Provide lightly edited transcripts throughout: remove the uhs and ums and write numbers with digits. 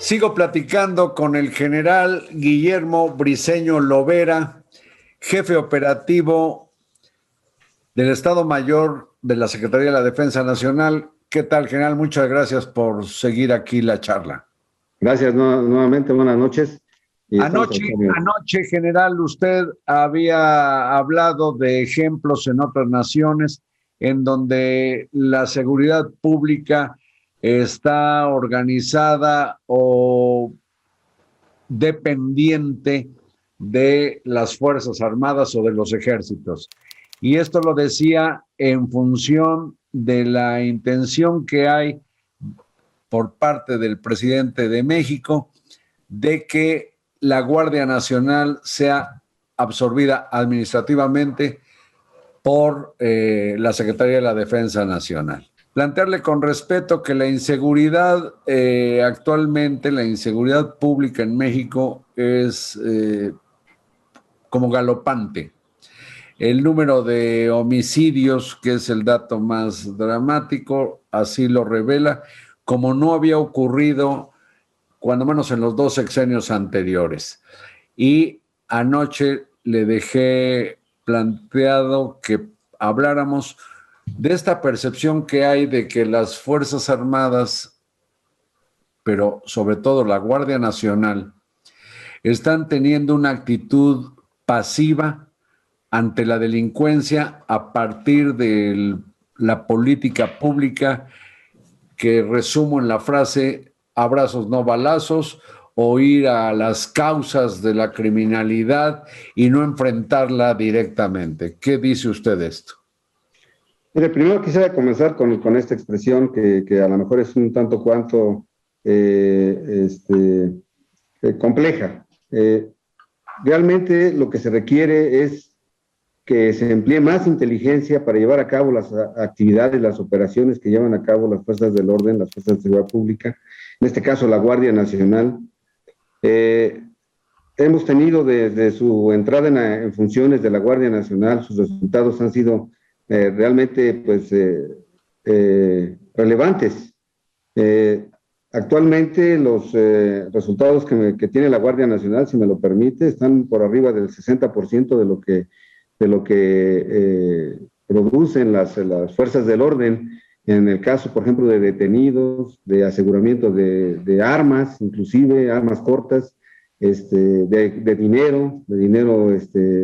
Sigo platicando con el general Guillermo Briceño Lovera, jefe operativo del Estado Mayor de la Secretaría de la Defensa Nacional. ¿Qué tal, general? Muchas gracias por seguir aquí la charla. Gracias nuevamente, buenas noches. Y estamos Anoche, general, usted había hablado de ejemplos en otras naciones en donde la seguridad pública está organizada o dependiente de las Fuerzas Armadas o de los ejércitos. Y esto lo decía en función de la intención que hay por parte del presidente de México de que la Guardia Nacional sea absorbida administrativamente por la Secretaría de la Defensa Nacional. Plantearle con respeto que la inseguridad actualmente, la inseguridad pública en México es como galopante. El número de homicidios, que es el dato más dramático, así lo revela, como no había ocurrido cuando menos en los 2 sexenios anteriores. Y anoche le dejé planteado que habláramos de esta percepción que hay de que las Fuerzas Armadas, pero sobre todo la Guardia Nacional, están teniendo una actitud pasiva ante la delincuencia a partir de la política pública que resumo en la frase abrazos no balazos, o ir a las causas de la criminalidad y no enfrentarla directamente. ¿Qué dice usted de esto? Mire, primero quisiera comenzar con esta expresión que a lo mejor es un tanto cuanto compleja. Realmente lo que se requiere es que se emplee más inteligencia para llevar a cabo las actividades, las operaciones que llevan a cabo las fuerzas del orden, las fuerzas de seguridad pública, en este caso la Guardia Nacional. Hemos tenido desde su entrada en funciones de la Guardia Nacional, sus resultados han sido realmente relevantes. Actualmente los resultados que tiene la Guardia Nacional, si me lo permite, están por arriba del 60% de lo que producen las fuerzas del orden, en el caso, por ejemplo, de detenidos, de aseguramiento de armas, inclusive armas cortas, de dinero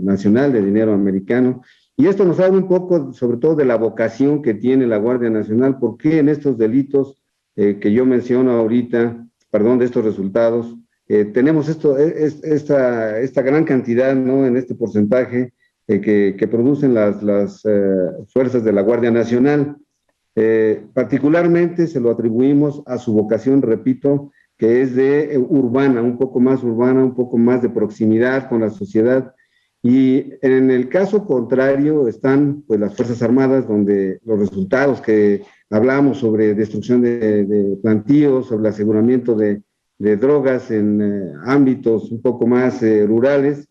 nacional, de dinero americano. Y esto nos habla un poco, sobre todo, de la vocación que tiene la Guardia Nacional, porque en estos delitos que yo menciono ahorita, de estos resultados, tenemos esta gran cantidad, ¿no?, en este porcentaje que producen las fuerzas de la Guardia Nacional. Particularmente se lo atribuimos a su vocación, repito, que es de urbana, un poco más de proximidad con la sociedad. Y en el caso contrario están pues las Fuerzas Armadas, donde los resultados que hablamos sobre destrucción de plantíos, sobre el aseguramiento de drogas en ámbitos un poco más rurales,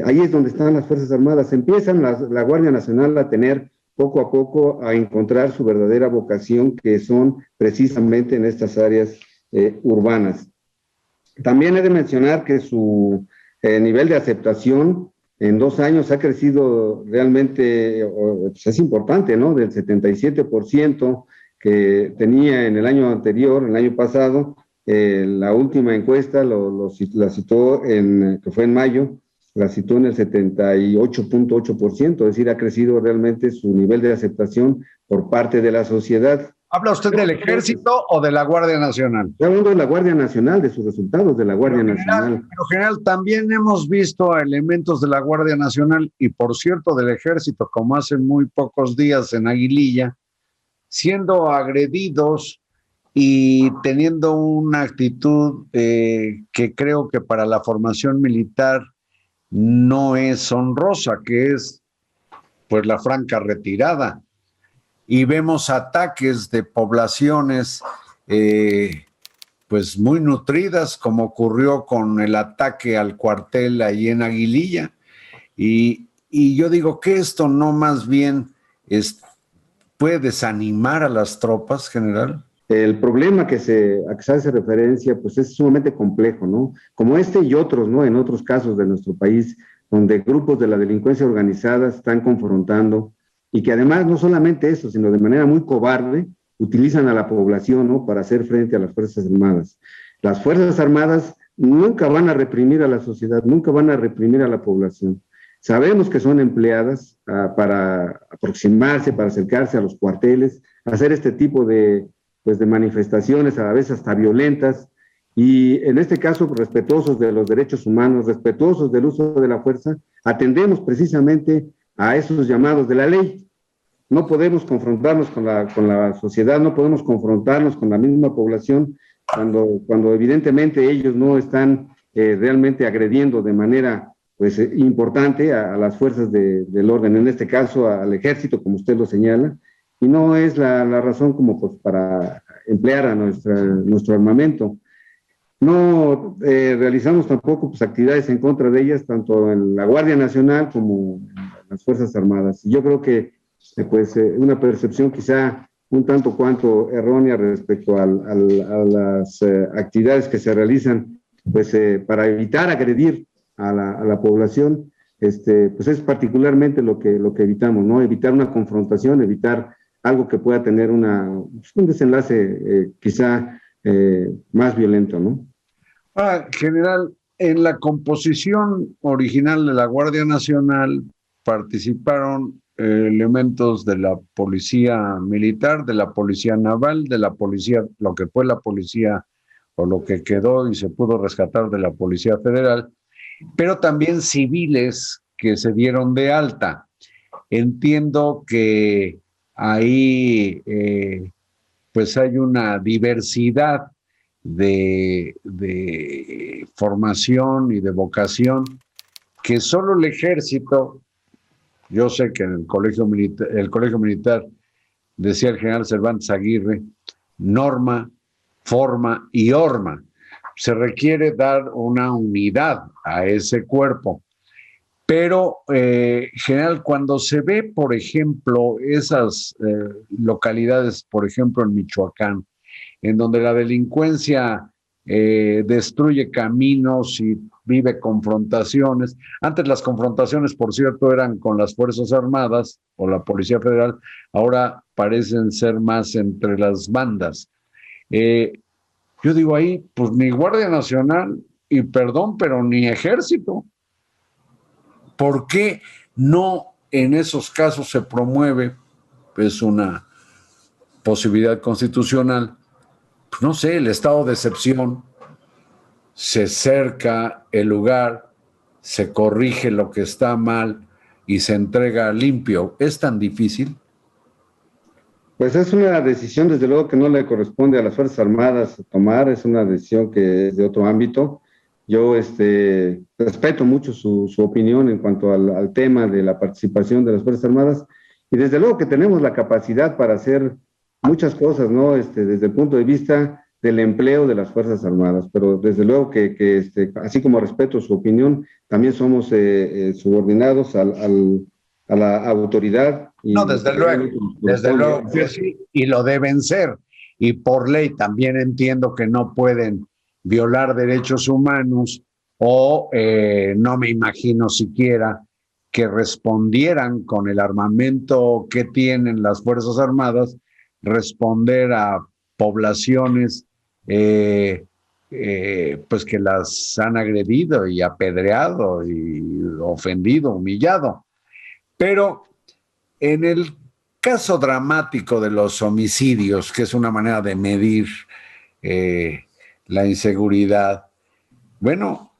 ahí es donde están las Fuerzas Armadas. Empiezan la Guardia Nacional a tener poco a poco a encontrar su verdadera vocación, que son precisamente en estas áreas urbanas. También he de mencionar que su nivel de aceptación en 2 años ha crecido realmente, pues es importante, ¿no? Del 77% que tenía en el año anterior, el año pasado, la última encuesta la situó que fue en mayo, la situó en el 78.8%, es decir, ha crecido realmente su nivel de aceptación por parte de la sociedad. ¿Habla usted del Ejército o de la Guardia Nacional? Estoy hablando de la Guardia Nacional, de sus resultados de la Guardia Nacional. Pero general, también hemos visto elementos de la Guardia Nacional y, por cierto, del Ejército, como hace muy pocos días en Aguililla, siendo agredidos y teniendo una actitud que creo que para la formación militar no es honrosa, que es pues la franca retirada. Y vemos ataques de poblaciones pues muy nutridas, como ocurrió con el ataque al cuartel ahí en Aguililla. Y yo digo que esto no más bien puede desanimar a las tropas, general. el problema a que se hace referencia, pues es sumamente complejo, ¿no? Como este y otros, ¿no? En otros casos de nuestro país, donde grupos de la delincuencia organizada están confrontando y que además no solamente eso, sino de manera muy cobarde, utilizan a la población, ¿no? Para hacer frente a las Fuerzas Armadas. Las Fuerzas Armadas nunca van a reprimir a la sociedad, nunca van a reprimir a la población. Sabemos que son empleadas para aproximarse, para acercarse a los cuarteles, hacer este tipo de manifestaciones, a veces hasta violentas, y en este caso respetuosos de los derechos humanos, respetuosos del uso de la fuerza, atendemos precisamente a esos llamados de la ley. No podemos confrontarnos con la sociedad, no podemos confrontarnos con la misma población cuando evidentemente ellos no están realmente agrediendo de manera importante a las fuerzas del orden, en este caso al ejército, como usted lo señala, y no es la razón como pues, para emplear a nuestro armamento. No realizamos tampoco pues, actividades en contra de ellas, tanto en la Guardia Nacional como en las Fuerzas Armadas. Y yo creo que una percepción quizá un tanto cuanto errónea respecto a las actividades que se realizan para evitar agredir a la población, pues es particularmente lo que evitamos, ¿no? Evitar una confrontación, evitar algo que pueda tener un desenlace quizá más violento, ¿no? General, en la composición original de la Guardia Nacional participaron elementos de la policía militar, de la policía naval, de la policía, lo que fue la policía o lo que quedó y se pudo rescatar de la Policía Federal, pero también civiles que se dieron de alta. Entiendo que ahí pues hay una diversidad de formación y de vocación que solo el ejército, yo sé que en el colegio militar decía el general Cervantes Aguirre, norma, forma y horma. Se requiere dar una unidad a ese cuerpo. Pero, general, cuando se ve, por ejemplo, esas localidades, por ejemplo, en Michoacán, en donde la delincuencia destruye caminos y vive confrontaciones. Antes las confrontaciones, por cierto, eran con las Fuerzas Armadas o la Policía Federal, ahora parecen ser más entre las bandas. Yo digo ahí, pues ni Guardia Nacional, y perdón, pero ni Ejército. ¿Por qué no en esos casos se promueve pues una posibilidad constitucional? Pues no sé, el estado de excepción, se cerca el lugar, se corrige lo que está mal y se entrega limpio. ¿Es tan difícil? Pues es una decisión, desde luego, que no le corresponde a las Fuerzas Armadas tomar, es una decisión que es de otro ámbito. Yo respeto mucho su opinión en cuanto al tema de la participación de las Fuerzas Armadas y desde luego que tenemos la capacidad para hacer muchas cosas, ¿no? Desde el punto de vista del empleo de las Fuerzas Armadas, pero desde luego que así como respeto su opinión, también somos subordinados a la autoridad. No, desde luego que sí, y lo deben ser. Y por ley también entiendo que no pueden violar derechos humanos o no me imagino siquiera que respondieran con el armamento que tienen las Fuerzas Armadas, responder a poblaciones pues que las han agredido y apedreado y ofendido, humillado. Pero en el caso dramático de los homicidios, que es una manera de medir la inseguridad, bueno,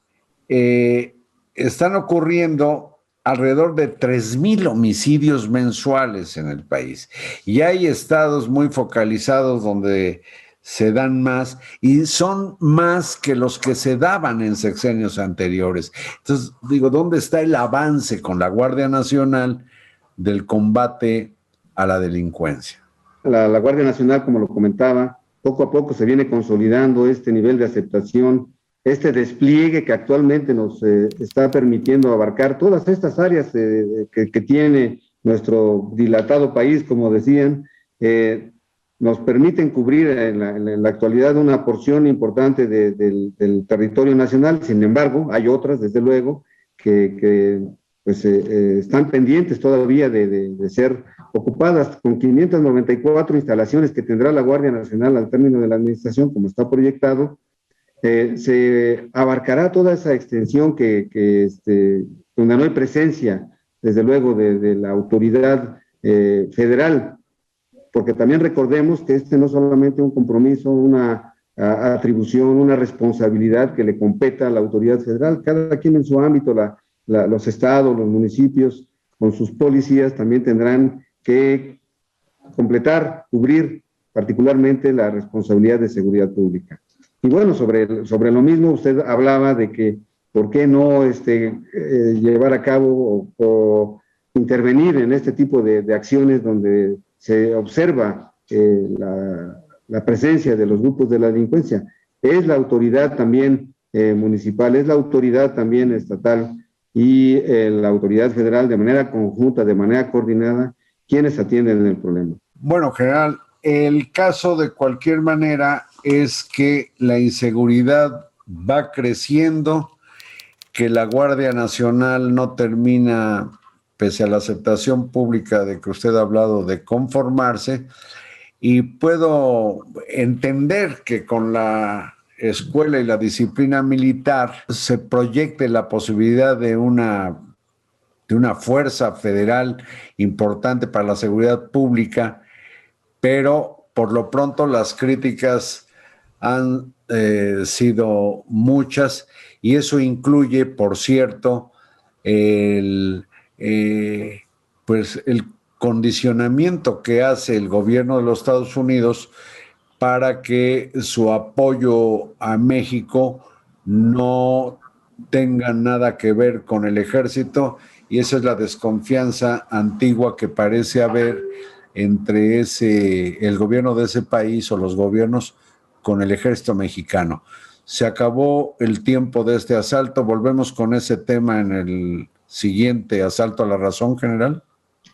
están ocurriendo alrededor de 3,000 homicidios mensuales en el país. Y hay estados muy focalizados donde se dan más y son más que los que se daban en sexenios anteriores. Entonces, digo, ¿dónde está el avance con la Guardia Nacional del combate a la delincuencia? La Guardia Nacional, como lo comentaba, poco a poco se viene consolidando este nivel de aceptación, este despliegue que actualmente nos está permitiendo abarcar todas estas áreas que tiene nuestro dilatado país, como decían. nos permiten cubrir en la actualidad una porción importante del territorio nacional. Sin embargo, hay otras, desde luego, que pues, están pendientes todavía de ser ocupadas, con 594 instalaciones que tendrá la Guardia Nacional al término de la administración, como está proyectado. Se abarcará toda esa extensión donde no hay presencia, desde luego, de la autoridad federal, porque también recordemos que no es solamente un compromiso, una atribución, una responsabilidad que le competa a la autoridad federal, cada quien en su ámbito, los estados, los municipios, con sus policías, también tendrán que completar, cubrir particularmente la responsabilidad de seguridad pública. Y bueno, sobre lo mismo, usted hablaba de que por qué no llevar a cabo o intervenir en este tipo de acciones donde se observa la presencia de los grupos de la delincuencia. Es la autoridad también municipal, es la autoridad también estatal y la autoridad federal de manera conjunta, de manera coordinada, quienes atienden el problema. Bueno, general, el caso de cualquier manera es que la inseguridad va creciendo, que la Guardia Nacional no termina, pese a la aceptación pública de que usted ha hablado, de conformarse, y puedo entender que con la escuela y la disciplina militar se proyecte la posibilidad de una fuerza federal importante para la seguridad pública, pero por lo pronto las críticas han sido muchas, y eso incluye, por cierto, el condicionamiento que hace el gobierno de los Estados Unidos para que su apoyo a México no tenga nada que ver con el ejército, y esa es la desconfianza antigua que parece haber entre el gobierno de ese país o los gobiernos con el ejército mexicano. Se acabó el tiempo de este asalto. Volvemos con ese tema en el siguiente asalto a la razón, general.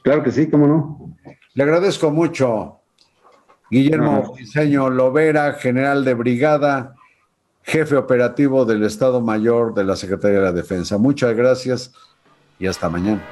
Claro que sí, cómo no. Le agradezco mucho, Guillermo Briceño Lovera, general de brigada, jefe operativo del Estado Mayor de la Secretaría de la Defensa. Muchas gracias y hasta mañana.